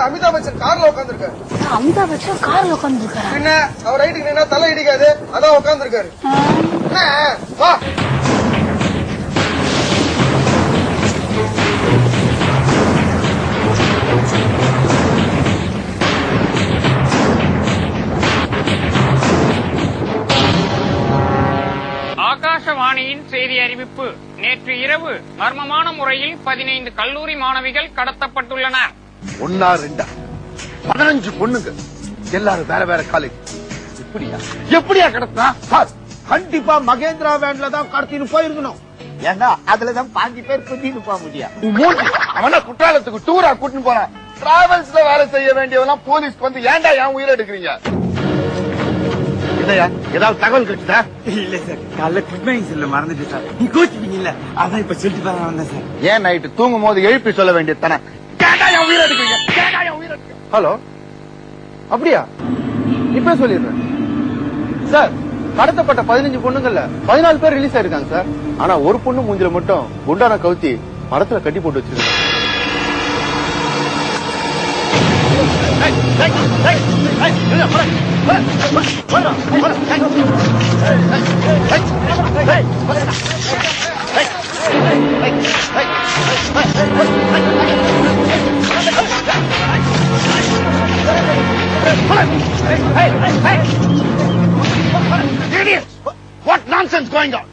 அமிதாப் பச்சன் கார்ல உட்காந்துருக்காரு. அமிதாப் பச்சன் கார்ல உட்காந்துருக்காரு? என்ன அவர் ரைட்டுக்கு நின்னா தலை இடிக்காது, அதான் உட்காந்துருக்காரு. வா ஆகாஷவாணியின் செய்தி அறிவிப்பு. நேற்று இரவு மர்மமான முறையில் 15 கல்லூரி மாணவிகள் கடத்தப்பட்டுள்ளனர். 15 பொண்ணுங்க எல்லாரும் வேற வேற காலேஜ். எப்படியா கடத்தினா? கண்டிப்பா மகேந்திரா வேன்ல தான் கடத்தின்னு போயிருக்கணும். ஏன்னா அதுலதான் 5 பேர் குத்தின்னு போக முடியும். அவனா குற்றாலத்துக்கு டூரா கூட்டின்னு போறான். டிராவல்ஸ்ல வேலை செய்ய வேண்டியவெல்லாம் போலீஸ் வந்து ஏன்டா என் உயிரை எடுக்கிறீங்க? ஏதாவது தகவல் கிடைச்சதா? இல்ல சார், காலைல குட் மார்னிங் சொல்ல மறந்துட்டு சார். நீ கோச்சிட்டீங்கல்ல, அதான் இப்ப சொல்லிட்டு பாருங்க வந்தேன் சார். ஏன் நைட்டு தூங்கும் போது எழுப்பி சொல்ல வேண்டியது தானே? ஹலோ, அப்படியா? இப்ப சொல்லிடுறேன் சார். கடத்தப்பட்ட 15 பொண்ணுங்கள்ல 14 பேர் ரிலீஸ் ஆயிருக்காங்க சார். ஆனா ஒரு பொண்ணு மூஞ்சில மட்டும் குண்டான கவுத்தி மரத்துல கட்டி போட்டு வச்சிருக்காங்க. What nonsense going on?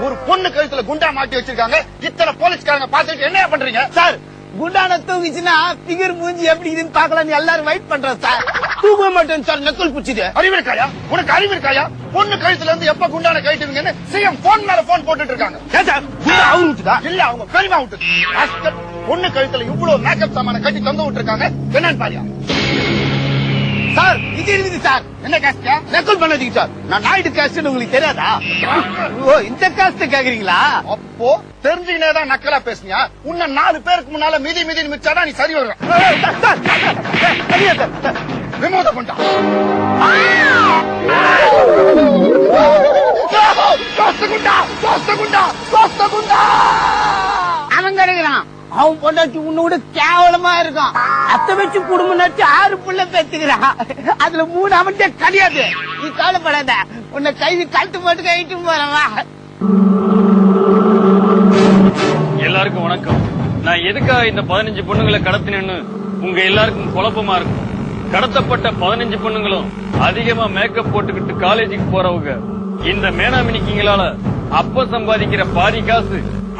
ஒரு பொண்ணு கழுத்துல குண்டா மாட்டி வச்சிருக்காங்க. இத்தனை போலீஸ்காரங்க பாத்துட்டு என்ன பண்றீங்க சார்? குண்டான தூங்கிச்சுன்னா பிகர் மூஞ்சி எப்படி இதுன்னு பாக்கலாம்னு எல்லாரும் வெயிட் பண்றோம் சார். தூங்க மாட்டேன் சார், நக்கல் புடிச்சிட்டு. அறிவு இருக்காயா உனக்கு? அறிவு இருக்காயா? பொண்ணு கழுத்துல இருந்து எப்ப குண்டான கழிட்டுவீங்கன்னு சிஎம் போன் மேல போன் போட்டுட்டு இருக்காங்க. அவரு விட்டுதா? இல்ல அவங்க பெரியமா விட்டு. பொண்ணு கழுத்துல இவ்வளவு மேக்கப் சாமான கட்டி தொங்க விட்டு இருக்காங்க. என்னன்னு பாரியா சார்? இது இருக்குது சார். என்ன காஸ்டா? நக்கல் பண்ணாதீங்க சார். நான் நாயுடு காஸ்ட் உங்களுக்கு தெரியாதா? ஓ, இந்த காஸ்ட் கேக்குறீங்களா? அப்போ தெரிஞ்சுக்கினே தான் நக்கலா பேசுனியா? உன்ன 4 பேருக்கு முன்னால மிதி மிதின்னு மிச்சாதான் நீ சரி வருவ. விமோத கொண்டா அவன் கிடைக்கிறான். அவன் பொண்டாட்டி உன்னோட கேவலமா இருக்கான். அத்தை வச்சு குடும்பம் நட்டு 6 பிள்ளை பெத்துக்கிறான். அதுல 3 அவன்கிட்ட கிடையாது. நீ கவலைப்படாத, உன்னை கைது கழுத்து போட்டு கைட்டு போறவா. எல்லாருக்கும் வணக்கம். நான் எதுக்காக இந்த 15 பொண்ணுங்களை கடத்தினேன்னு உங்க எல்லாருக்கும் குழப்பமா இருக்கும். கடத்தப்பட்ட 15 பொண்ணுங்களும் அதிகமா மேக்கப் போட்டுக்கிட்டு காலேஜுக்கு போறவங்க. இந்த மேனாமினிக்கிங்களால அப்ப சம்பாதிக்கிற பாதி காசு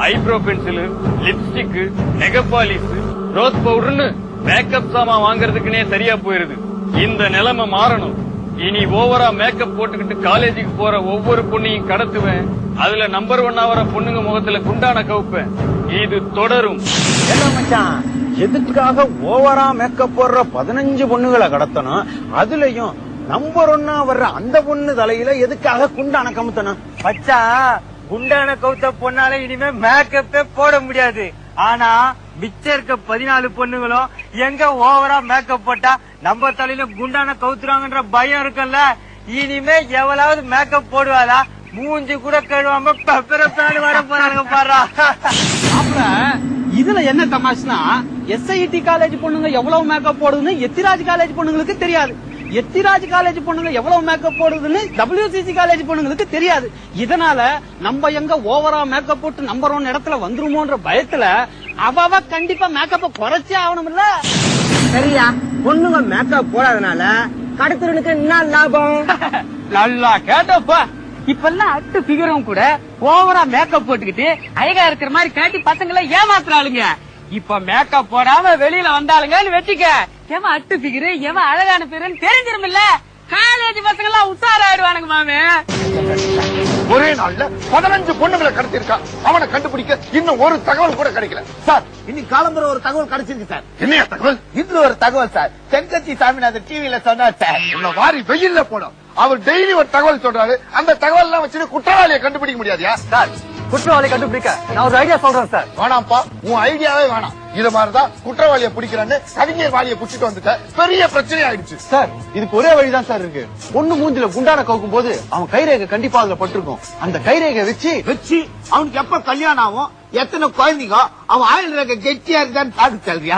eyebrow pencil, lipstick, nail polish, rose பவுடர்னு மேக்கப் சாமான் வாங்கறதுக்குனே சரியா போயிருது. இந்த நிலைமை மாறணும். இனி ஓவரா மேக்கப் போட்டுக்கிட்டு காலேஜுக்கு போற ஒவ்வொரு பொண்ணையும் கடத்துவேன். அதுல நம்பர் 1 ஆகிற பொண்ணுங்க முகத்துல குண்டான கவுப்பேன். இது தொடரும். என்ன மச்சான், எதுக்காக ஓவரா மேக்கப் போடுற 15 பொண்ணுகளை கடத்தணும்? அதுலயும் நம்பர் 1 வர்ற அந்த பொண்ணு தலையில எதுக்காக குண்டான கமுத்தணும்? பச்சா, குண்டான கவுத்த பொண்ணால இனிமே மேக்கப்பே போட முடியாது. ஆனா மிச்சம் இருக்க 14 பொண்ணுங்களும் எங்க ஓவரா மேக்கப் போட்டா நம்ம தலையில குண்டான கவுத்துறாங்கன்ற பயம் இருக்குல்ல. இனிமே எவ்வளவு மேக்கப் போடுவாளா? மூஞ்சி கூட கழுவாம பெப்பரப்பாடு வர போறாங்க பாரா. அப்ப இதுல என்ன தமாஷ்னா, SIT காலேஜ் பொண்ணுங்க எவ்வளவு மேக்கப் போடுதுன்னு எத்திராஜ் காலேஜ் பொண்ணுங்களுக்கு தெரியாது. எத்திராஜ் காலேஜ் பொண்ணுங்க எவ்வளவு மேக்கப் போடுதுன்னு WCC காலேஜ் பொண்ணுங்களுக்கு தெரியாது. இதனால நம்ம எங்க ஓவரா மேக்கப் போட்டு நம்பர் 1 இடத்துல வந்துருமோன்ற பயத்துல அவ கண்டிப்பா மேக்கப்ப குறைச்சே ஆகணும்ல. சரியா? பொண்ணுங்க மேக்கப் போடாதனால கடத்தலுக்கு என்ன லாபம்? நல்லா கேட்டப்பா. இப்பெல்லாம் அட்டு பிகரும் கூட ஓவரா மேக்கப் போட்டுக்கிட்டு அழகா இருக்கிற மாதிரி காட்டி பசங்களை ஏமாத்துறாளுங்க. இப்ப மேக்கப் போடாம வெளியில வந்தாளுங்கன்னு வச்சுக்க, எவன் அட்டு பிகரு எவன் அழகான பேருன்னு தெரிஞ்சிருமில்ல. காலேஜ் பசங்க எல்லாம் உத்தாராயிடுவானுங்க மாமே. ஒரே நாள்ல 15 பொண்ணுங்களை கடத்திருக்கா. அவனை கண்டுபிடிக்க இன்னும் ஒரு தகவல் கூட கிடைக்கல சார். இன்னைக்கு காலம்பர ஒரு தகவல் கிடைச்சிருக்கு சார். என்ன தகவல்? இதுல ஒரு தகவல் சார். தென்கட்சி சாமிநாதன் டிவியில சொன்னார் சார். உன்னை வாரி வெயில்ல போடும். அவர் டெய்லி ஒரு தகவல் சொல்றாரு. அந்த தகவல் எல்லாம் வச்சு குற்றவாளியை கண்டுபிடிக்க முடியாதியா சார்? குற்றவாளி கண்டுபிடிக்க நான் ஒரு ஐடியா சொல்றேன் சார். வேணாம்ப்பா, உன் ஐடியாவே வேணாம். இது மாதிரிதான் குற்றவாளியை பிடிக்கிறேன்னு கவிஞர் வாலியை பிடிச்சிட்டு வந்துட்ட. பெரிய பிரச்சனை ஆயிடுச்சு சார். இதுக்கு ஒரே வழிதான் சார் இருக்கு. பொண்ணு மூஞ்சில குண்டான கவுக்கும் போது அவன் கைரேகை கண்டிப்பா அதுல பட்டிருக்கும். அந்த கைரேகை வச்சு அவனுக்கு எப்ப கல்யாணம் ஆகும், எத்தனை குழந்தைங்க அவன் ஆயில் ரேக்க கெட்டியா இருக்கான்னு பாக்க சொல்றியா?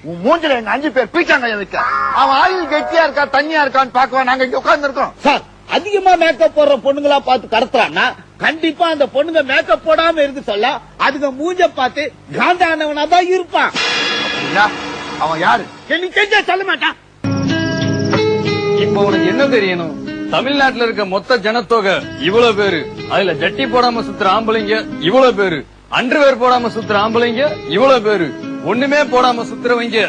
உன் மூஞ்சில எங்க 5 பேர் பீச்சாங்க எதுக்கு? அவன் ஆயில் கெட்டியா இருக்கா தண்ணியா இருக்கான்னு பாக்குவோம். நாங்க இங்க உட்கார்ந்து இருக்கோம் சார். அதிகமா மேக்கப் போடுற பொண்ணுங்களா பார்த்து கடத்துறான்னா கண்டிப்பா அந்த பொண்ணுங்க மேக்கப் போடாம இருந்து சொல்ல அதுங்க மூஞ்ச பார்த்து காந்தானவனா தான் இருப்பான். அவன் யாரு எனக்கு தெரிஞ்சா சொல்ல மாட்டான். இப்போ உனக்கு என்ன தெரியணும்? தமிழ்நாட்டுல இருக்க மொத்த ஜனத்தொகை இவ்வளவு பேரு. அதுல ஜட்டி போடாம சுத்துற ஆம்பளைங்க இவ்வளவு பேரு. அண்டர்வேர் போடாம சுத்துற ஆம்பளைங்க இவ்வளவு பேரு. ஒண்ணுமே போடாம சுத்துறவங்க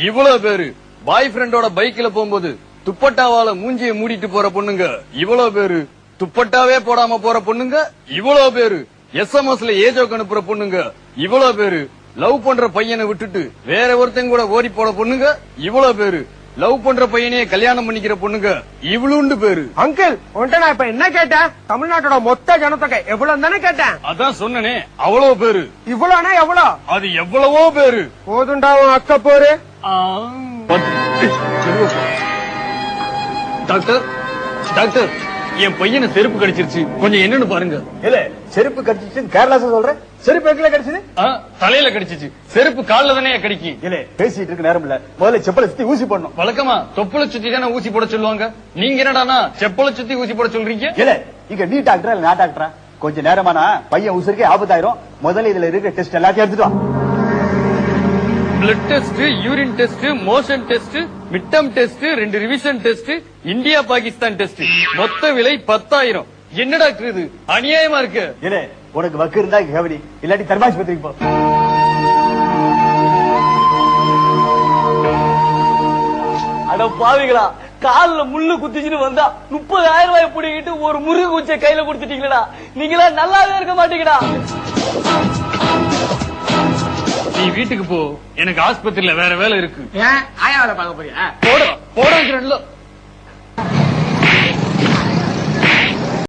இவ்வளவு பேரு. பாய் ஃப்ரெண்டோட பைக்ல போகும்போது துப்பட்டாவால மூஞ்சியை மூடிட்டு போற பொண்ணுங்க இவ்வளவு பேரு. துப்பட்டாவே போடாம போற பொண்ணுங்க இவ்வளவு பேரு. எஸ்எம்எஸ்ல ஏஜோக்கு அனுப்புற பொண்ணுங்க இவ்வளவு பேரு. லவ் பண்ற பையனை விட்டுட்டு வேற ஒருத்தங்க கூட ஓடி போற பொண்ணுங்க இவ்வளவு பேரு. லவ் பண்ற பையனையே கல்யாணம் பண்ணிக்கிற பொண்ணுங்க இவ்வளவுண்டு பேரு. அங்கிள் உன்ட்ட நான் இப்ப என்ன கேட்டேன்? தமிழ்நாட்டோட மொத்த ஜனத்தொகை எவ்வளவு தானே கேட்டேன்? அதான் சொன்னனே அவ்வளவு பேரு. இவ்வளவுனா எவ்வளவு? அது எவ்வளவோ பேரு. போதுண்டா உன் அக்க போரு. டாக்டர் டாக்டர் என் பையனை செருப்பு கடிச்சிருச்சு, கொஞ்சம் என்னன்னு பாருங்க. இல்ல செருப்பு கடிச்சிச்சு கேரளா சொல்ற, செருப்பு எங்கல கடிச்சது? தலையில கடிச்சிச்சு. செருப்பு கால்ல தானே கடிக்கும். இல்ல பேசிட்டு இருக்க நேரம் இல்ல, முதல்ல செப்பலை சுத்தி ஊசி போடணும். வழக்கமா தொப்புளை சுத்தி தானே ஊசி போட சொல்லுவாங்க. நீங்க என்னடானா செப்பலை சுத்தி ஊசி போட சொல்றீங்க? இல்ல இங்க நீ டாக்டரா இல்ல நான் டாக்டரா? கொஞ்ச நேரமானா பையன் உசுருக்கே ஆபத்தாயிரும். முதல்ல இதுல இருக்க டெஸ்ட் எல்லாத்தையும் எடுத்துட்டு வா. Blood test, urine test, motion test, midterm test, 2 revision test, India Pakistan test. மொத்த விலை 10,000. என்ன டாக்டர் இது அநியாயமா இருக்கு. இல்ல உனக்கு வக்கு இருந்தா கவனி, இல்லாட்டி தர்மாஸ்பத்திரிக்கு போ. அட பாவிகளா, கால்ல முள்ளு குத்திச்சுட்டு வந்தா 30,000 ரூபாய் பிடிக்கிட்டு ஒரு முருகு குச்சை கையில கொடுத்துட்டீங்களா? நீங்களா நல்லாவே இருக்க மாட்டீங்கடா. நீ வீட்டுக்கு போ, எனக்கு ஆஸ்பத்திரியில வேற வேலை இருக்கு. ஆயா வேலை பார்க்க போறியா? போட வைக்கிறேன்ல.